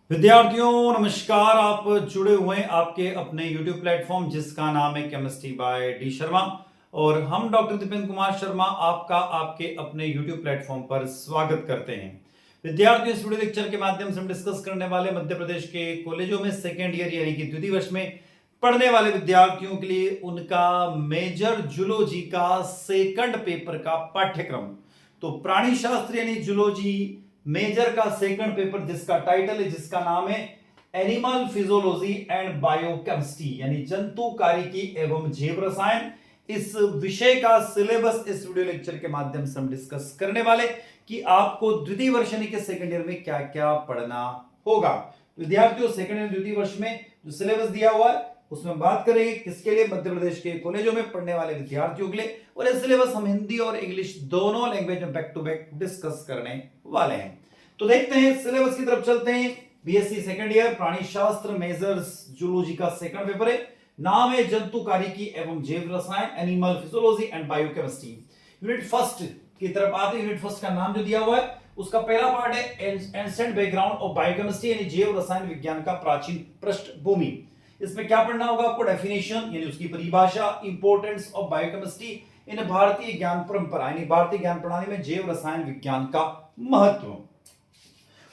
विद्यार्थियों नमस्कार। आप जुड़े हुए हैं आपके अपने YouTube प्लेटफॉर्म जिसका नाम है केमिस्ट्री बाय डी शर्मा और हम डॉक्टर दीपेंद्र कुमार शर्मा आपका आपके अपने YouTube प्लेटफॉर्म पर स्वागत करते हैं। विद्यार्थियों, इस वीडियो लेक्चर के माध्यम से हम डिस्कस करने वाले मध्य प्रदेश के कॉलेजों में सेकेंड ईयर यानी कि द्वितीय वर्ष में पढ़ने वाले विद्यार्थियों के लिए उनका मेजर जूलॉजी का सेकंड पेपर का पाठ्यक्रम। तो प्राणी शास्त्र यानी जूलॉजी मेजर का सेकंड पेपर जिसका टाइटल है, जिसका नाम है एनिमल फिजियोलॉजी एंड बायोकेमिस्ट्री यानी जंतु कारिकी एवं जैव रसायन, इस विषय का सिलेबस इस वीडियो लेक्चर के माध्यम से हम डिस्कस करने वाले कि आपको द्वितीय वर्ष यानी कि सेकंड ईयर में क्या क्या पढ़ना होगा। विद्यार्थियों, सेकंड ईयर द्वितीय वर्ष में जो सिलेबस दिया हुआ है उसमें बात करेंगे किसके लिए, मध्य प्रदेश के कॉलेजों में पढ़ने वाले विद्यार्थियों के लिए, और यह सिलेबस हम हिंदी और इंग्लिश दोनों लैंग्वेज में बैक टू बैक डिस्कस करने वाले हैं। तो देखते हैं, सिलेबस की तरफ चलते हैं। बीएससी सेकंड ईयर प्राणी शास्त्र मेजर्स जूलॉजी का सेकंड पेपर है, नाम है जंतु कारिकी एवं जैव रसायन, animal physiology and biochemistry. Unit first की तरफ आते हैं। यूनिट फर्स्ट का नाम जो दिया हुआ है उसका पहला पार्ट है एंसेंट बैकग्राउंड ऑफ बायोकेमिस्ट्री यानी जैव रसायन विज्ञान का प्राचीन पृष्ठभूमि। इसमें क्या पढ़ना होगा आपको? डेफिनेशन यानी उसकी परिभाषा, इंपॉर्टेंस ऑफ बायोकेमिस्ट्री इन भारतीय ज्ञान परंपरा यानी भारतीय ज्ञान प्रणाली में जैव रसायन विज्ञान का महत्व।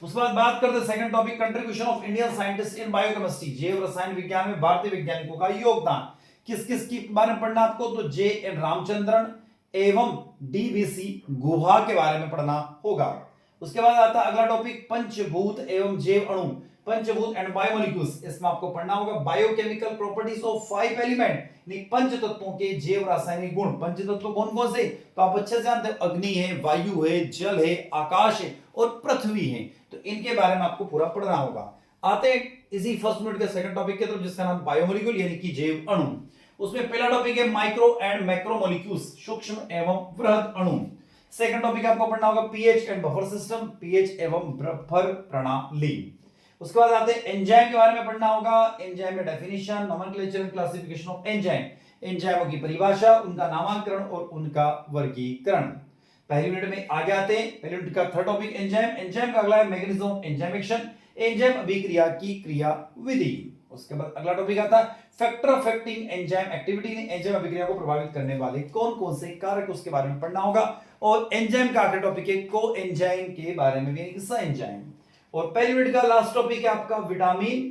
उसके बाद बात करते हैं second topic, contribution of Indian scientist in biochemistry, जैव रसायन विज्ञान में भारतीय वैज्ञानिकों का योगदान। किस किस की बारे में पढ़ना आपको? तो जे एन रामचंद्रन एवं डीवीसी गुहा के बारे में पढ़ना होगा। उसके बाद आता है अगला टॉपिक, पंचभूत एवं जैव अणु, पंचभूत एंड बायोमोलिक्यूल्स। इसमें आपको पढ़ना होगा बायोकेमिकल प्रॉपर्टीज ऑफ 5 एलिमेंट, पंच तत्वों के जैव रासायनिक गुण। पंच तत्व कौन कौन से? तो आप अच्छे से जानते हैं, अग्नि है, वायु है, जल है, आकाश है और पृथ्वी है। तो इनके बारे में आपको पूरा पढ़ना होगा। आते हैं इसी फर्स्ट मिनट के सेकंड टॉपिक के तरफ जिसका नाम बायोमोलिक्यूल यानी कि जैव अणु। उसमें पहला टॉपिक है माइक्रो एंड मैक्रोमोलिक्यूल्स, सूक्ष्म एवं बृहद अणु। सेकंड टॉपिक आपको पढ़ना होगा pH and buffer system, pH एवं बफर प्रणाली। उसके बाद आते हैं एंजाइम के बारे में पढ़ना होगा। एंजाइम में definition, nomenclature and classification of enzyme, एंजाइमों की परिभाषा, उनका नामकरण और उनका वर्गीकरण। पहली यूनिट में आगे आते हैं। पहली यूनिट का थर्ड टॉपिक एंजाइम, एंजाइम का अगला है mechanism of enzyme action, enzyme अभिक्रिया की क्रियाविधि। उसके बाद अगला टॉपिक आता है factor affecting enzyme activity, enzyme अभिक्रिया को प्रभावित करने वाले कौन कौन से कारक, उसके बारे में पढ़ना होगा। और एंजाइम का आखिरी टॉपिक है को एंजाइम के बारे में भी, सा एंजाइम। और पहली यूनिट का लास्ट टॉपिक है आपका विटामिन।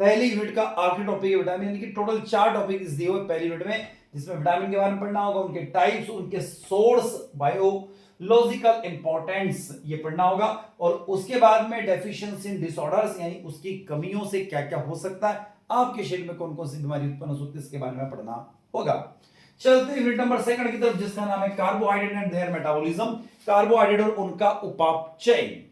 पहली यूनिट का आखिरी टॉपिक है विटामिन, यानी कि टोटल 4 टॉपिक दिए हुए पहली यूनिट में, जिसमें विटामिन के बारे में पढ़ना होगा, उनके टाइप्स, उनके सोर्स, बायोलॉजिकल इंपॉर्टेंस ये पढ़ना होगा। और उसके बाद में डेफिशिएंसी इन डिसऑर्डर्स यानी उसकी कमियों से क्या क्या हो सकता है, आपके शरीर में कौन कौन सी बीमारी उत्पन्न हो सकती है, इसके बारे में पढ़ना होगा। चलते हैं यूनिट नंबर सेकंड की तरफ जिसका नाम है carbohydrate and their metabolism, carbohydrate और उनका उपापचय।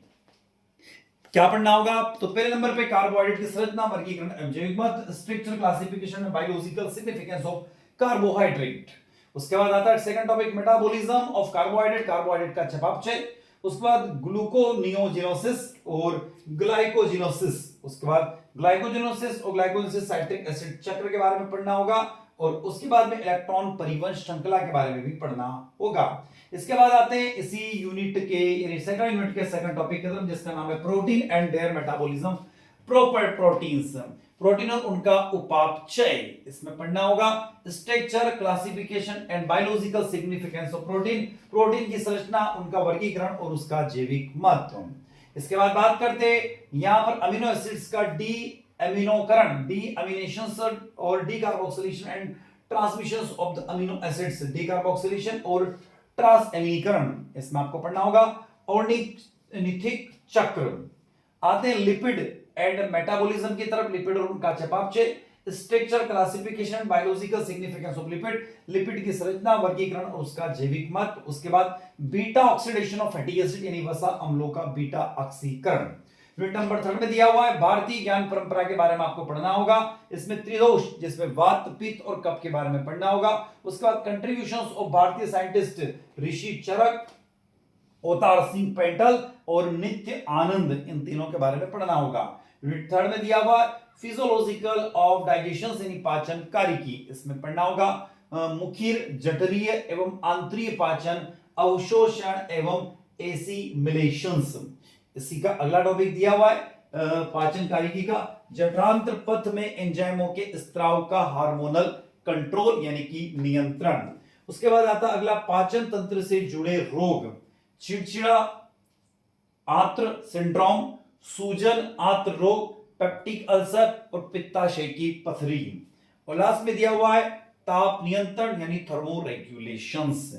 क्या पढ़ना होगा आप? तो पहले नंबर पे कार्बोहाइड्रेट की संरचना, वर्गीकरण एवं जैविक महत्व, structure, classification and biological significance of carbohydrate. उसके बाद आता है second topic metabolism of carbohydrate, carbohydrate का चयापचय। उसके बाद ग्लूकोनियोजेनोसिस और ग्लाइकोजेनोसिस। उसके बाद ग्लाइकोजेनोसिस और ग्लाइकोजेनोसिस साइट्रिक एसिड चक्र के बारे में पढ़ना होगा। और उसके बाद में इलेक्ट्रॉन परिवहन श्रृंखला के बारे में भी पढ़ना होगा। इसके बाद आते हैं इसी यूनिट के यानी सेकंड यूनिट के सेकंड टॉपिक की तरफ जिसका नाम है protein and their metabolism, proper proteins, protein और उनका उपापचय। इसमें पढ़ना होगा structure, classification and biological significance of protein, protein की संरचना, उनका वर्गीकरण और उसका जैविक महत्व। इसके बाद बात करते हैं यहां पर अमीनो एसिड्स का डी अमीनोकरण, डी अमीनेशन और D carboxylation and transmission of the amino acids, D carboxylation और ट्रांसएमीनीकरण। इसमें आपको पढ़ना होगा ऑर्निथिक चक्र। आते हैं लिपिड एंड मेटाबॉलिज्म की तरफ, लिपिड और उनका चयापचय, structure, classification, biological significance of lipid, lipid की संरचना, वर्गीकरण और उसका जैविक महत्व। उसके बाद beta oxidation of fatty acid यानी वसा अम्लों का बीटा ऑक्सीकरण। यूनिट नंबर 3 में दिया हुआ है भारतीय ज्ञान परंपरा के बारे में आपको पढ़ना होगा। इसमें त्रिदोष जिसमें वात, पित्त और कफ के बारे में पढ़ना होगा। उसके बाद कंट्रीब्यूशंस ऑफ भारतीय साइंटिस्ट ऋषि चरक, अवतार सिंह पैंटल और नित्य आनंद, इन तीनों के बारे में पढ़ना होगा। यूनिट 3 में दिया हुआ फिजियोलॉजिकल ऑफ डाइजेशन यानी पाचन कारिकी। इसमें पढ़ना होगा मुखिर, जठरीय एवं आंतरीय पाचन, अवशोषण एवं एसिमिलेशंस। इसी का अगला टॉपिक दिया हुआ है पाचन कारिकी का, जठरांत्र पथ में एंजाइमों के स्त्राव का हार्मोनल कंट्रोल यानी कि नियंत्रण। उसके बाद आता अगला पाचन तंत्र से जुड़े रोग, चिड़चिड़ा आंत्र सिंड्रोम, सूजन आंत्र रोग, पेप्टिक अल्सर और पित्ताशय की पथरी। और लास्ट में दिया हुआ है ताप नियंत्रण यानी थर्मो रेगुलेशंस।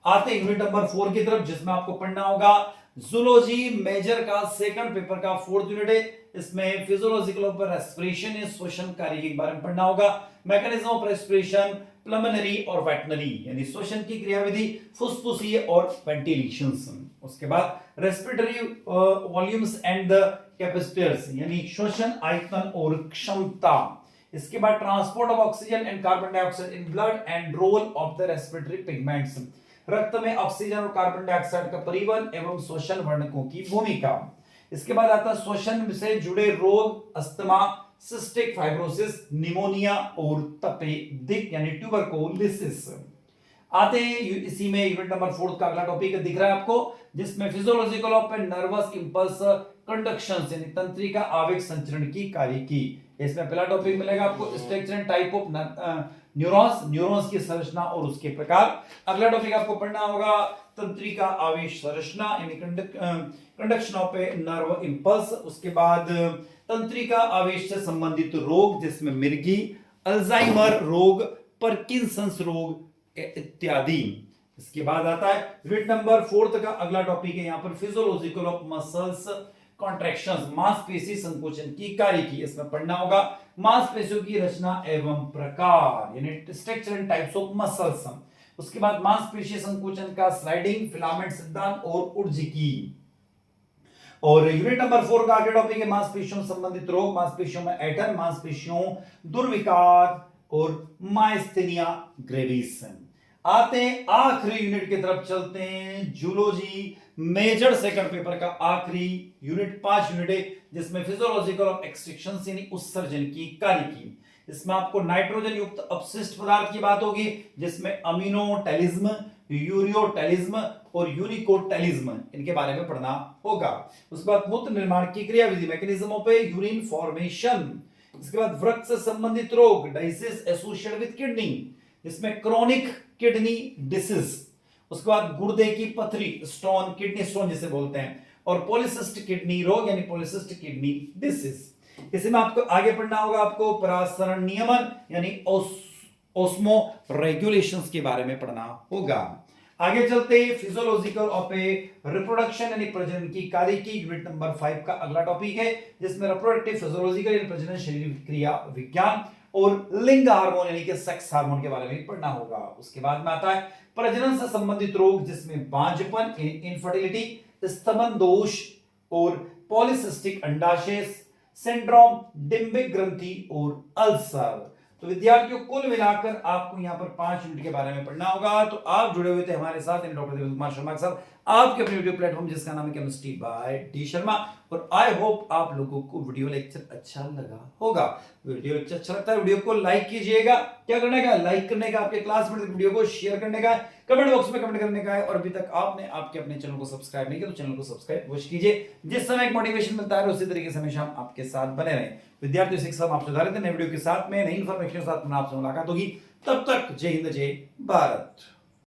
आते हैं यूनिट नंबर 4 की तरफ, जिसमें आपको पढ़ना होगा जूलॉजी मेजर का सेकंड पेपर का 4th यूनिट है। इसमें फिजियोलॉजिकल ऑफ रेस्पिरेशन है, श्वसन कार्य के बारे में पढ़ना होगा, मैकेनिज्म ऑफ रेस्पिरेशन, प्लमनरी और वेटनरी यानी श्वसन की क्रियाविधि, फुसफुसीय और वेंटिलेशन। उसके बाद respiratory volumes and the capacitors यानी श्वसन आयतन और क्षमता। इसके बाद transport of oxygen and carbon dioxide in blood and role of the respiratory pigments, रक्त में ऑक्सीजन और कार्बन डाइऑक्साइड का परिवहन एवं श्वसन वर्णकों की भूमिका। इसके बाद आता है श्वसन से जुड़े रोग, अस्थमा, सिस्टिक फाइब्रोसिस, निमोनिया और तपेदिक यानी ट्यूबरकुलोसिस। आते हैं इसी में यूनिट नंबर 4 का अगला टॉपिक दिख रहा है आपको, जिसमें physiological of nervous impulse conduction यानी तंत्रिका आवेग संचरण की कार्यकी। इसमें पहला टॉपिक मिलेगा आपको structure and type of neurons, neurons की संरचना और उसके प्रकार। अगला टॉपिक आपको पढ़ना होगा तंत्रिका आवेग संरचना यानी conduction of a nerve impulse. उसके बाद तंत्रिका आवेग से संबंधित रोग, जिसमें मिर्गी, अल्जाइमर रोग, पार्किंसंस रोग इत्यादि। इसके बाद आता है यूनिट नंबर 4 का अगला टॉपिक है, यहाँ पर फिजियोलॉजिकल ऑफ मसल्स कॉन्ट्रैक्शंस, मांसपेशी संकोचन की कार्यकी। इसमें पढ़ना होगा मांसपेशियों की रचना एवं प्रकार यानी structure and types of muscles. उसके बाद मांसपेशी संकोचन का स्लाइडिंग, फिलामेंट सिद्धांत और उर्जिकी। और यूनिट नंबर 4 का आगे टॉपिक है मांसपेशियों संबंधित रोग, मांसपेशियों में ऐंठन, मांसपेशियों दुर्विकार और माइस्थेनिया ग्रेविस। आते हैं आखिरी यूनिट की तरफ चलते हैं, जूलॉजी मेजर सेकंड पेपर का आखिरी यूनिट 5 यूनिट है, जिसमें फिजियोलॉजिकल ऑफ एक्सट्रैक्शन यानी उत्सर्जन की कार्यकी। इसमें आपको नाइट्रोजन युक्त अपशिष्ट पदार्थ की बात होगी, जिसमें अमीनोटेलिज्म, यूरियोटेलिज्म और यूरिकोटेलिज्म इनके बारे में पढ़ना होगा। उसके बाद मूत्र निर्माण की क्रियाविधि, मैकेनिज्म ऑफ यूरिन फॉर्मेशन। इसके बाद वृक्क से संबंधित रोग, डायसिस एसोसिएटेड विद किडनी, इसमें क्रोनिक किडनी डिसीज। उसके बाद गुर्दे की पथरी, स्टोन, किडनी स्टोन जिसे बोलते हैं, और पॉलीसिस्टिक किडनी रोग यानी पॉलीसिस्टिक किडनी डिसीज। इसी में आपको आगे पढ़ना होगा आपको परासरण नियमन यानी ओस्मो रेगुलेशंस के बारे में पढ़ना होगा। आगे चलते हैं फिजियोलॉजिकल ऑफ ए रिप्रोडक्शन यानी प्रजनन की कार्यकी। यूनिट नंबर 5 का अगला टॉपिक है, जिसमें रिप्रोडक्टिव फिजियोलॉजिकल यानी प्रजनन शरीर क्रिया विज्ञान और लिंग हार्मोन यानी कि सेक्स हार्मोन के बारे में पढ़ना होगा। उसके बाद में आता है प्रजनन से संबंधित रोग, जिसमें बांझपन, इनफर्टिलिटी, स्तमन दोष और पॉलीसिस्टिक अंडाशय सिंड्रोम, डिंबिक ग्रंथि और अल्सर। तो विद्यार्थियों कुल मिलाकर आपको यहाँ पर 5 यूनिट के बारे में पढ़ना होगा। तो आप जुड़े हुए थे हमारे साथ डॉक्टर दिपेंद्र कुमार शर्मा के साथ, आपके अपने वीडियो प्लेटफॉर्म जिसका नाम है केमिस्ट्री बाय डी शर्मा। और आई होप आप लोगों को वीडियो लेक्चर अच्छा लगा होगा। वीडियो लेक्चर अच्छा लगता है वीडियो को लाइक कीजिएगा। क्या करने का, लाइक करने का, आपके क्लासमेट वीडियो को शेयर करने का, कमेंट बॉक्स में कमेंट करने का है। और अभी तक आपने आपके अपने चैनल को सब्सक्राइब नहीं किया तो चैनल को सब्सक्राइब अवश्य कीजिए। जिस समय एक मोटिवेशन मिलता है उसी तरीके से हमेशा हम आपके साथ बने रहें। विद्यार्थियों शिक्षा आप सुधारित नए वीडियो के साथ में नई इन्फॉर्मेशन के साथ आपसे मुलाकात होगी। तब तक जय हिंद, जय भारत।